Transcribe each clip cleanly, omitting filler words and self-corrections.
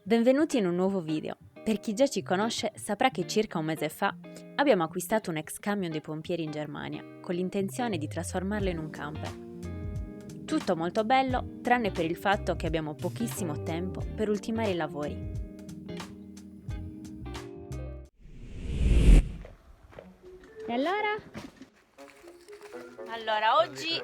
Benvenuti in un nuovo video. Per chi già ci conosce saprà che circa un mese fa abbiamo acquistato un ex camion dei pompieri in Germania con l'intenzione di trasformarlo in un camper. Tutto molto bello, tranne per il fatto che abbiamo pochissimo tempo per ultimare i lavori. E allora? Allora, oggi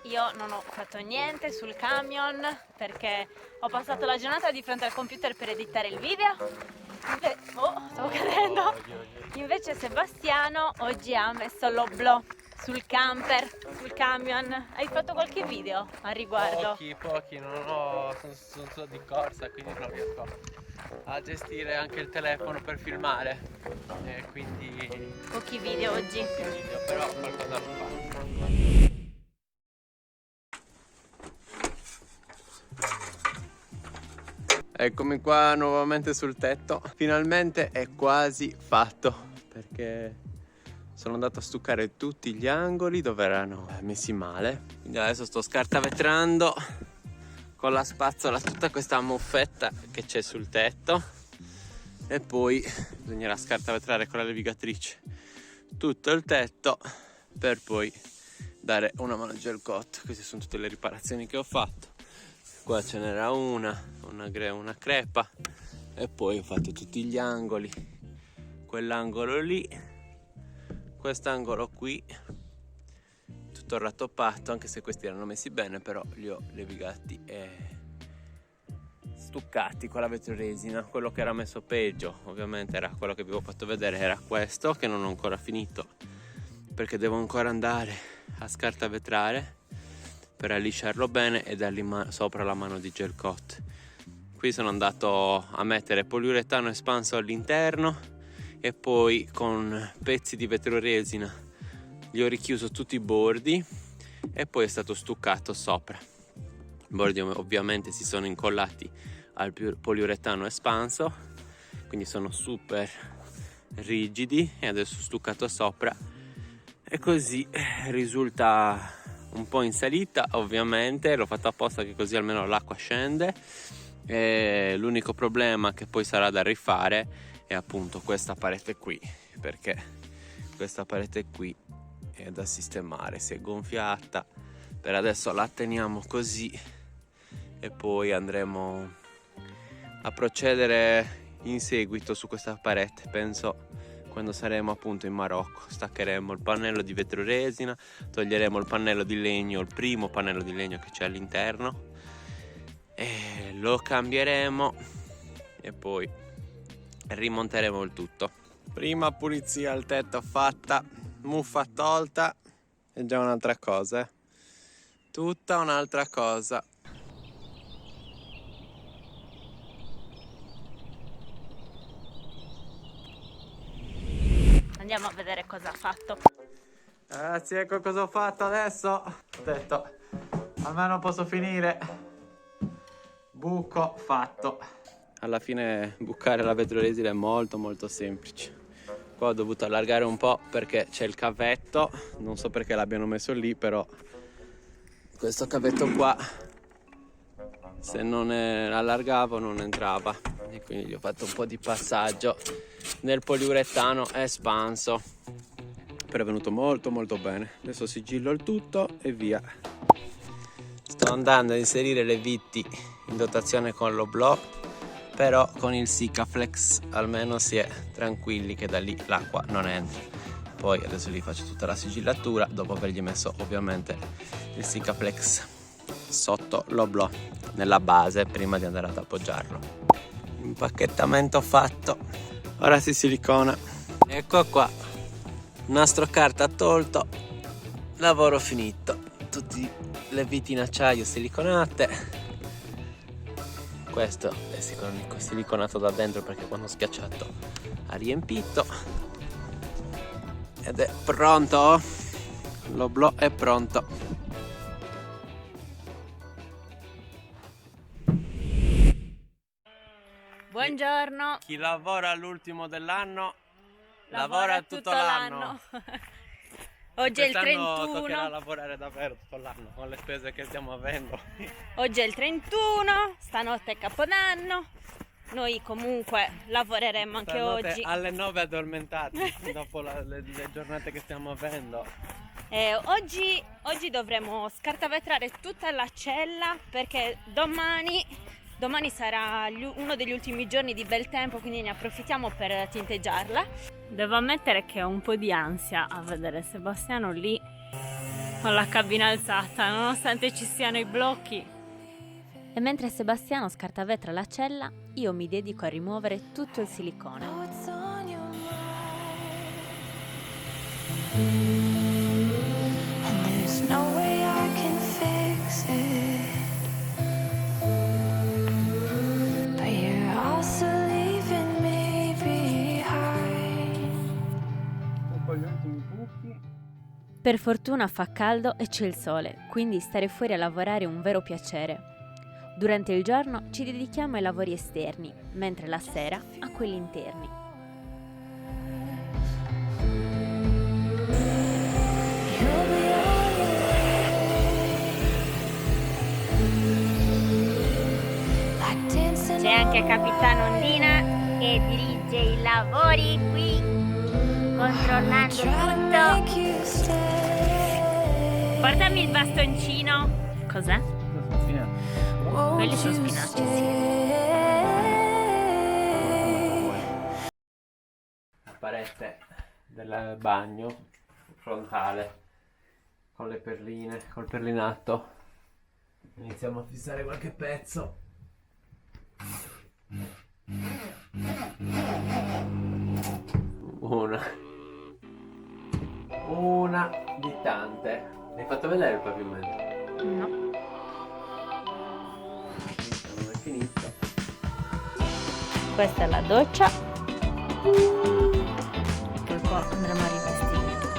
io non ho fatto niente sul camion perché ho passato la giornata di fronte al computer per editare il video. Stavo cadendo. Invece Sebastiano oggi ha messo l'oblò sul camper, sul camion. Hai fatto qualche video a riguardo? Pochi, sono di corsa, quindi non riesco a gestire anche il telefono per filmare, quindi Pochi video oggi. però qualcosa lo faccio. Eccomi qua nuovamente sul tetto. Finalmente è quasi fatto, perché sono andato a stuccare tutti gli angoli dove erano messi male. Quindi adesso sto scartavetrando con la spazzola tutta questa moffetta che c'è sul tetto, e poi bisognerà scartavetrare con la levigatrice tutto il tetto per poi dare una mano al gel coat. Queste sono tutte le riparazioni che ho fatto. Qua ce n'era una crepa, e poi ho fatto tutti gli angoli, quell'angolo lì, quest'angolo qui, tutto rattoppato, anche se questi erano messi bene, però li ho levigati e stuccati con la vetroresina. Quello che era messo peggio, ovviamente, era quello che vi ho fatto vedere, era questo che non ho ancora finito, perché devo ancora andare a scartavetrare per allisciarlo bene e dargli sopra la mano di gel coat. Qui sono andato a mettere poliuretano espanso all'interno e poi con pezzi di vetroresina gli ho richiuso tutti i bordi e poi è stato stuccato sopra. I bordi ovviamente si sono incollati al poliuretano espanso, quindi sono super rigidi, e adesso ho stuccato sopra e così risulta un po' in salita. Ovviamente l'ho fatto apposta, che così almeno l'acqua scende, e l'unico problema che poi sarà da rifare è appunto questa parete qui, perché questa parete qui è da sistemare, si è gonfiata. Per adesso la teniamo così e poi andremo a procedere in seguito su questa parete, penso quando saremo appunto in Marocco. Staccheremo il pannello di vetroresina, toglieremo il pannello di legno, il primo pannello di legno che c'è all'interno, e lo cambieremo e poi rimonteremo il tutto. Prima pulizia al tetto fatta, muffa tolta, è già un'altra cosa, tutta un'altra cosa. Andiamo a vedere cosa ha fatto. Ragazzi, ecco cosa ho fatto adesso. Ho detto, almeno posso finire. Buco fatto. Alla fine bucare la vetroresina è molto semplice. Qua ho dovuto allargare un po' perché c'è il cavetto, non so perché l'abbiano messo lì, però questo cavetto qua, se non allargavo non entrava, e quindi gli ho fatto un po' di passaggio nel poliuretano espanso, però è venuto molto bene. Adesso sigillo il tutto e via. Sto andando a inserire le viti in dotazione con l'oblò, però con il Sikaflex almeno si è tranquilli che da lì l'acqua non entra. Poi adesso gli faccio tutta la sigillatura dopo avergli messo ovviamente il Sikaflex sotto l'oblò nella base prima di andare ad appoggiarlo. Impacchettamento fatto, ora si silicona. Ecco qua, nastro carta tolto, lavoro finito. Tutte le viti in acciaio siliconate. Questo è siliconato da dentro perché quando ho schiacciato ha riempito, ed è pronto. L'oblò è pronto. Buongiorno. Chi lavora all'ultimo dell'anno lavora tutto l'anno. Oggi è il Quest'anno 31. toccherà lavorare davvero tutto l'anno con le spese che stiamo avendo. Oggi è il 31, stanotte è Capodanno. Noi comunque lavoreremo anche Stanotte oggi. alle 9 addormentati dopo le giornate che stiamo avendo. Oggi dovremo scartavetrare tutta la cella perché domani sarà uno degli ultimi giorni di bel tempo, quindi ne approfittiamo per tinteggiarla. Devo ammettere che ho un po' di ansia a vedere Sebastiano lì con la cabina alzata, nonostante ci siano i blocchi. E mentre Sebastiano scartavetra la cella, io mi dedico a rimuovere tutto il silicone. No way I can fix it, but you're also leaving me behind. Dopo gli ultimi buchi. Per fortuna fa caldo e c'è il sole, quindi stare fuori a lavorare è un vero piacere. Durante il giorno ci dedichiamo ai lavori esterni, mentre la sera a quelli interni. C'è anche Capitano Ondina che dirige i lavori qui, controllando tutto. Portami il bastoncino. Cos'è? Quelli sono spinaci, sì. La parete del bagno frontale con le perline, col perlinato. Iniziamo a fissare qualche pezzo. Una di tante. Hai fatto vedere il pavimento? No. Non è finito. Questa è la doccia. Poi qua andremo a rivestire tutto.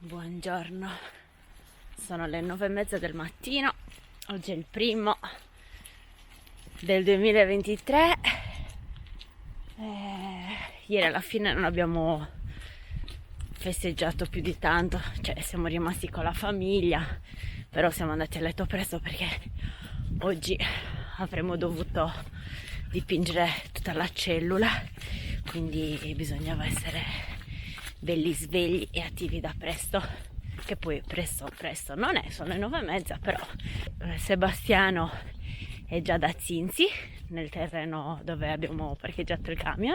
Buongiorno, sono le 9:30 del mattino, oggi è il 1° del 2023. Ieri alla fine non abbiamo festeggiato più di tanto, cioè siamo rimasti con la famiglia, però siamo andati a letto presto perché oggi avremmo dovuto dipingere tutta la cellula, quindi bisognava essere belli svegli e attivi da presto, che poi presto non è, sono le 9:30, però Sebastiano è già da Zinzi, nel terreno dove abbiamo parcheggiato il camion,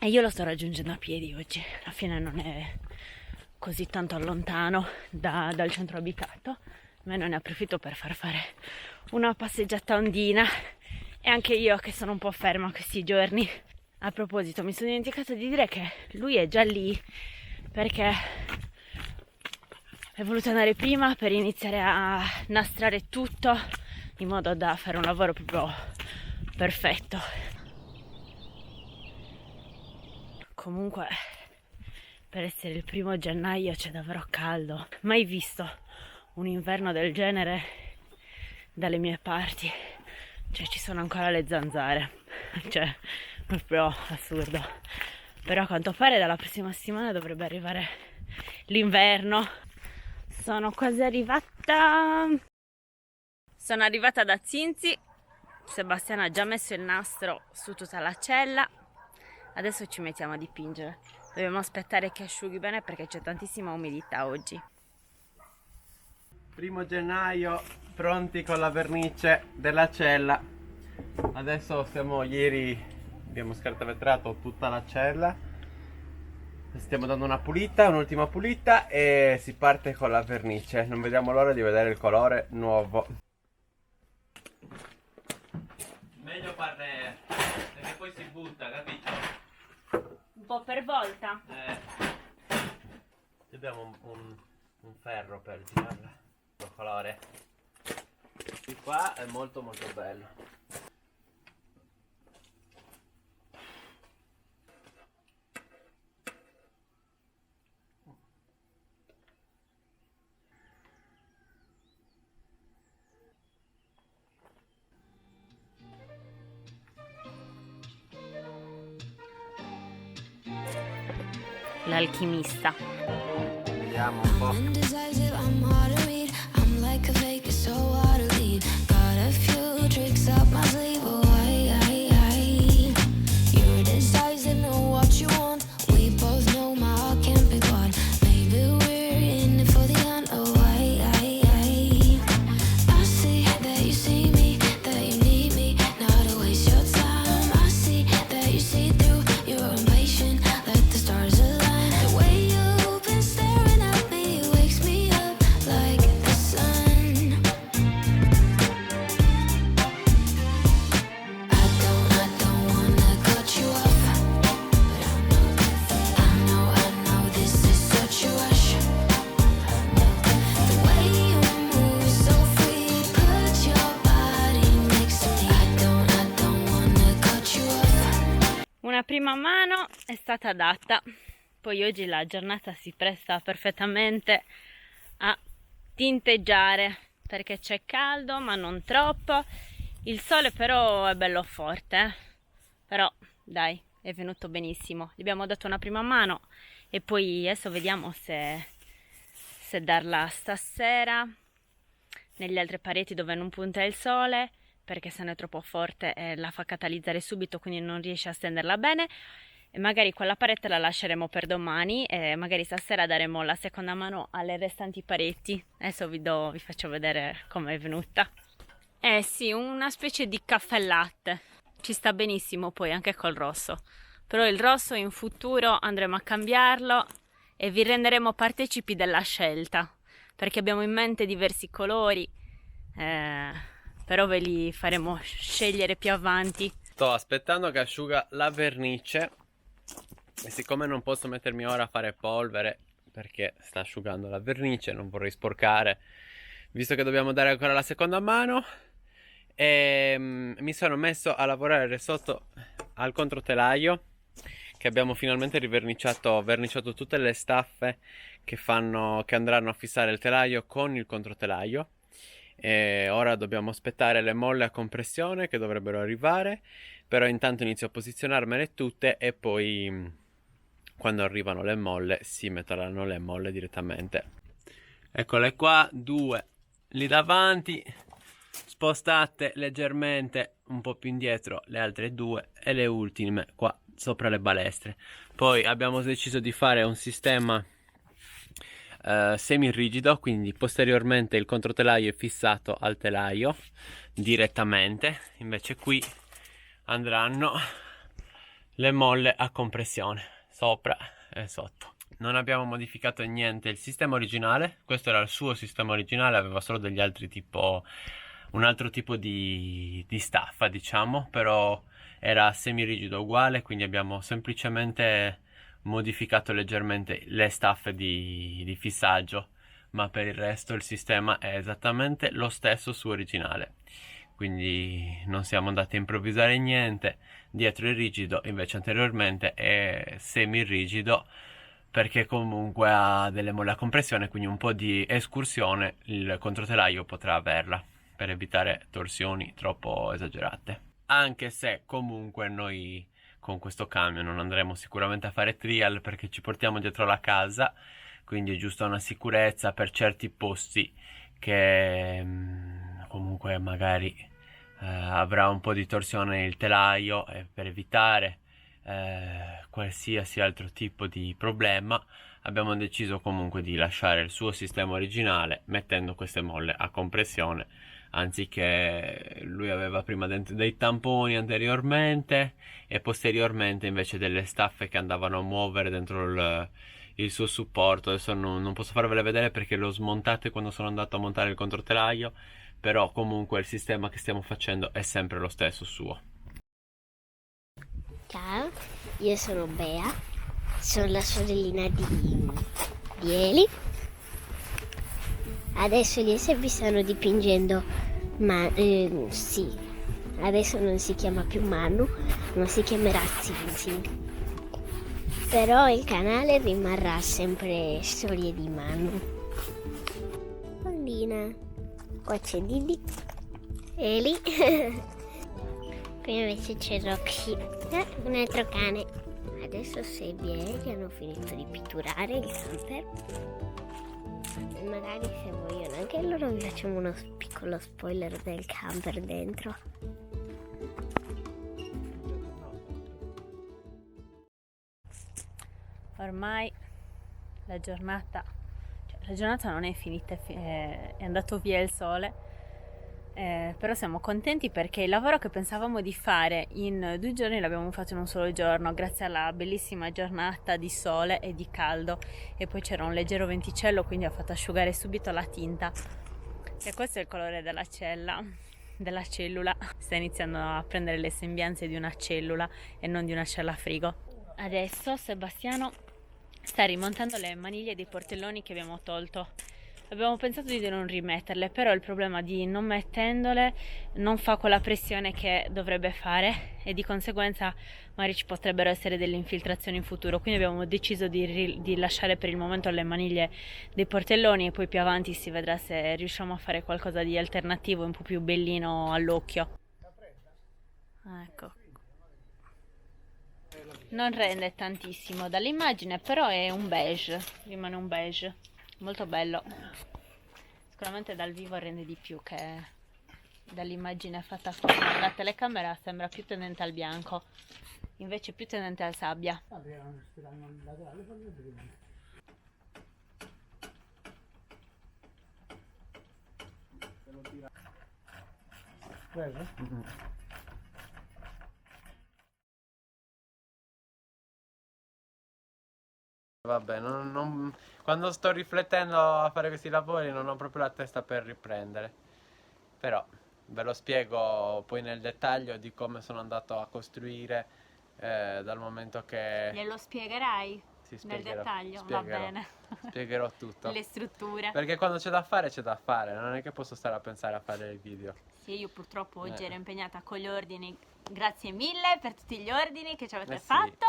e io lo sto raggiungendo a piedi oggi. Alla fine non è così tanto lontano dal centro abitato, ma non ne approfitto per far fare una passeggiata ondina, e anche io che sono un po' ferma questi giorni. A proposito, mi sono dimenticata di dire che lui è già lì perché è voluto andare prima per iniziare a nastrare tutto in modo da fare un lavoro proprio perfetto. Comunque, per essere il 1° gennaio c'è davvero caldo. Mai visto un inverno del genere dalle mie parti. Cioè, ci sono ancora le zanzare. Cioè, proprio assurdo. Però a quanto pare dalla prossima settimana dovrebbe arrivare l'inverno. Sono quasi arrivata. Sono arrivata da Zinzi. Sebastiano ha già messo il nastro su tutta la cella. Adesso ci mettiamo a dipingere. Dobbiamo aspettare che asciughi bene perché c'è tantissima umidità oggi. 1° gennaio, pronti con la vernice della cella. Adesso ieri abbiamo scartavetrato tutta la cella, stiamo dando un'ultima pulita e si parte con la vernice. Non vediamo l'ora di vedere il colore nuovo. Meglio farne perché poi si butta, capito? Un po' per volta. Abbiamo un ferro per girarla, il colore. Di qua è molto molto bello. L'alchimista. Vediamo un po'. Indecisive, I'm hard to read. I'm like a fake, it's so hard to lead. Got a few tricks up my sleeve. Oh, you're decisive, know what you want. We both know my heart can't be caught. Maybe we're in it for the end. Oh, I see that you see me, that you need me, not to waste your time. I see that you see through, you're impatient, let the stars align. The way you've been staring at me wakes me up like the sun. I don't wanna cut you off, but I know this is such a rush. The way you move is so free, put your body next to me. I don't wanna cut you off. Una prima mano è stata data, poi oggi la giornata si presta perfettamente a tinteggiare perché c'è caldo ma non troppo, il sole però è bello forte, però dai, è venuto benissimo. Gli abbiamo dato una prima mano e poi adesso vediamo se darla stasera negli altri pareti dove non punta il sole, perché se no è troppo forte la fa catalizzare subito, quindi non riesce a stenderla bene. E magari quella parete la lasceremo per domani e magari stasera daremo la seconda mano alle restanti pareti. Adesso vi faccio vedere come è venuta. Eh sì, una specie di caffè latte. Ci sta benissimo poi anche col rosso. Però il rosso in futuro andremo a cambiarlo e vi renderemo partecipi della scelta, perché abbiamo in mente diversi colori, però ve li faremo scegliere più avanti. Sto aspettando che asciuga la vernice e siccome non posso mettermi ora a fare polvere perché sta asciugando la vernice, non vorrei sporcare, visto che dobbiamo dare ancora la seconda mano, e mi sono messo a lavorare sotto al controtelaio, che abbiamo finalmente verniciato tutte le staffe che andranno a fissare il telaio con il controtelaio. E ora dobbiamo aspettare le molle a compressione che dovrebbero arrivare, però intanto inizio a posizionarmele tutte e poi quando arrivano le molle si metteranno le molle direttamente. Eccole qua, 2 lì davanti, spostate leggermente un po' più indietro le altre 2 e le ultime qua sopra le balestre. Poi abbiamo deciso di fare un sistema semi-rigido, quindi posteriormente il controtelaio è fissato al telaio direttamente, invece qui andranno le molle a compressione sopra e sotto. Non abbiamo modificato niente il sistema originale, questo era il suo sistema originale, aveva solo degli altri un altro tipo di staffa, diciamo, però era semi-rigido uguale, quindi abbiamo semplicemente modificato leggermente le staffe di fissaggio, ma per il resto il sistema è esattamente lo stesso su originale, quindi non siamo andati a improvvisare niente. Dietro è rigido, invece anteriormente è semi rigido, perché comunque ha delle molle a compressione, quindi un po' di escursione il controtelaio potrà averla per evitare torsioni troppo esagerate, anche se comunque noi con questo camion non andremo sicuramente a fare trial perché ci portiamo dietro la casa, quindi è giusto una sicurezza per certi posti che comunque magari avrà un po' di torsione il telaio, e per evitare qualsiasi altro tipo di problema abbiamo deciso comunque di lasciare il suo sistema originale mettendo queste molle a compressione, anziché lui aveva prima dei tamponi anteriormente e posteriormente invece delle staffe che andavano a muovere dentro il suo supporto. Adesso non posso farvele vedere perché l'ho smontate quando sono andato a montare il controtelaio, però comunque il sistema che stiamo facendo è sempre lo stesso suo. Ciao, io sono Bea, sono la sorellina di Eli. Adesso gli vi stanno dipingendo Ma sì, adesso non si chiama più Manu, ma si chiamerà Zing. Però il canale rimarrà sempre Storie di Manu. Paolina, qua c'è Didi, Eli, qui invece c'è Roxy, un altro cane. Adesso Sebbie che hanno finito di pitturare il camper. E magari se vogliono anche loro vi facciamo uno piccolo spoiler del camper dentro. Ormai la giornata non è finita, è andato via il sole, però siamo contenti perché il lavoro che pensavamo di fare in 2 giorni l'abbiamo fatto in un solo giorno, grazie alla bellissima giornata di sole e di caldo, e poi c'era un leggero venticello, quindi ha fatto asciugare subito la tinta. E questo è il colore della cellula, sta iniziando a prendere le sembianze di una cellula e non di una cella frigo. Adesso Sebastiano sta rimontando le maniglie dei portelloni che abbiamo tolto. Abbiamo pensato di non rimetterle, però il problema di non mettendole non fa quella pressione che dovrebbe fare e di conseguenza magari ci potrebbero essere delle infiltrazioni in futuro, quindi abbiamo deciso di lasciare per il momento le maniglie dei portelloni e poi più avanti si vedrà se riusciamo a fare qualcosa di alternativo, un po' più bellino all'occhio. Ecco. Non rende tantissimo dall'immagine, però è un beige, rimane un beige, molto bello. Sicuramente dal vivo rende di più che dall'immagine fatta con la telecamera, sembra più tendente al bianco, invece più tendente al sabbia. Vabbè, quando sto riflettendo a fare questi lavori non ho proprio la testa per riprendere. Però ve lo spiego poi nel dettaglio di come sono andato a costruire dal momento che... Glielo spiegherai Sì, nel dettaglio? Va spiegherò, bene. spiegherò tutto. Le strutture. Perché quando c'è da fare, non è che posso stare a pensare a fare il video. Sì, io purtroppo oggi ero impegnata con gli ordini. Grazie mille per tutti gli ordini che ci avete Sì. fatto.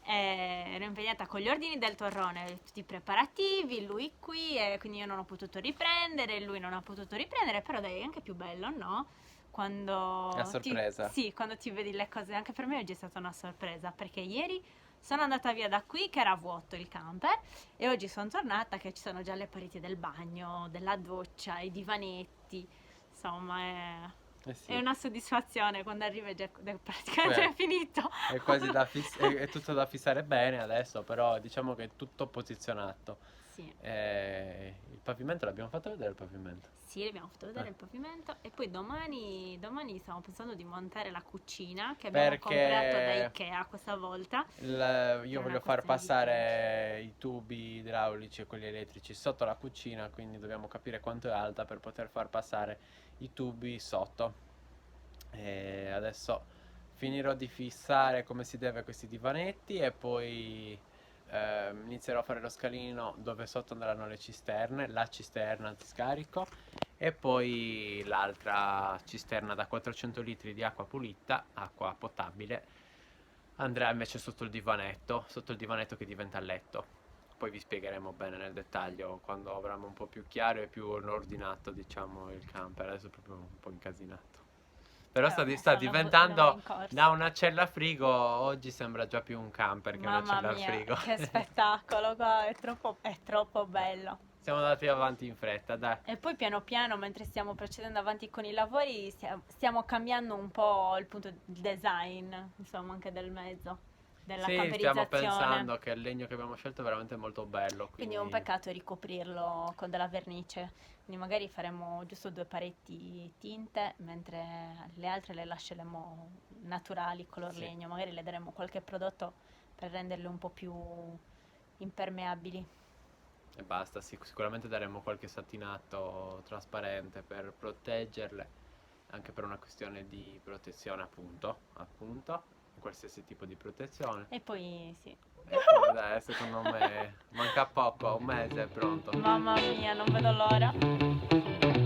Ero impegnata con gli ordini del torrone, tutti i preparativi, lui qui, e quindi io non ho potuto riprendere, lui non ha potuto riprendere, però dai, è anche più bello, no? Quando È a sorpresa. sì, quando ti vedi le cose, anche per me oggi è stata una sorpresa, perché ieri sono andata via da qui che era vuoto il camper e oggi sono tornata che ci sono già le pareti del bagno, della doccia, i divanetti, insomma Sì. è una soddisfazione quando arriva e già è praticamente finito. È quasi è tutto da fissare bene adesso, però diciamo che è tutto posizionato. Sì. Il pavimento l'abbiamo fatto vedere il pavimento. Sì, abbiamo fatto vedere il pavimento e poi domani stiamo pensando di montare la cucina che abbiamo comprato da Ikea questa volta. Io voglio far passare i tubi idraulici e quelli elettrici sotto la cucina, quindi dobbiamo capire quanto è alta per poter far passare i tubi sotto. E adesso finirò di fissare come si deve questi divanetti e poi inizierò a fare lo scalino dove sotto andranno le cisterne, la cisterna antiscarico e poi l'altra cisterna da 400 litri di acqua pulita, acqua potabile, andrà invece sotto il divanetto che diventa letto. Poi vi spiegheremo bene nel dettaglio quando avremo un po' più chiaro e più ordinato, diciamo, il camper. Adesso è proprio un po' incasinato. Però sta diventando da una cella frigo, oggi sembra già più un camper che una cella frigo. Che spettacolo, qua è troppo bello. Siamo andati avanti in fretta, dai. E poi piano piano, mentre stiamo procedendo avanti con i lavori, stiamo cambiando un po' il punto di design, insomma, anche del mezzo, della camperizzazione. Stiamo pensando che il legno che abbiamo scelto è veramente molto bello. Quindi è un peccato ricoprirlo con della vernice. Quindi magari faremo giusto 2 pareti tinte, mentre le altre le lasceremo naturali, color legno. Magari le daremo qualche prodotto per renderle un po' più impermeabili. E basta, sicuramente daremo qualche satinato trasparente per proteggerle, anche per una questione di protezione appunto, qualsiasi tipo di protezione. E poi sì. E poi dai, secondo me manca poco, un mese è pronto. Mamma mia, non vedo l'ora.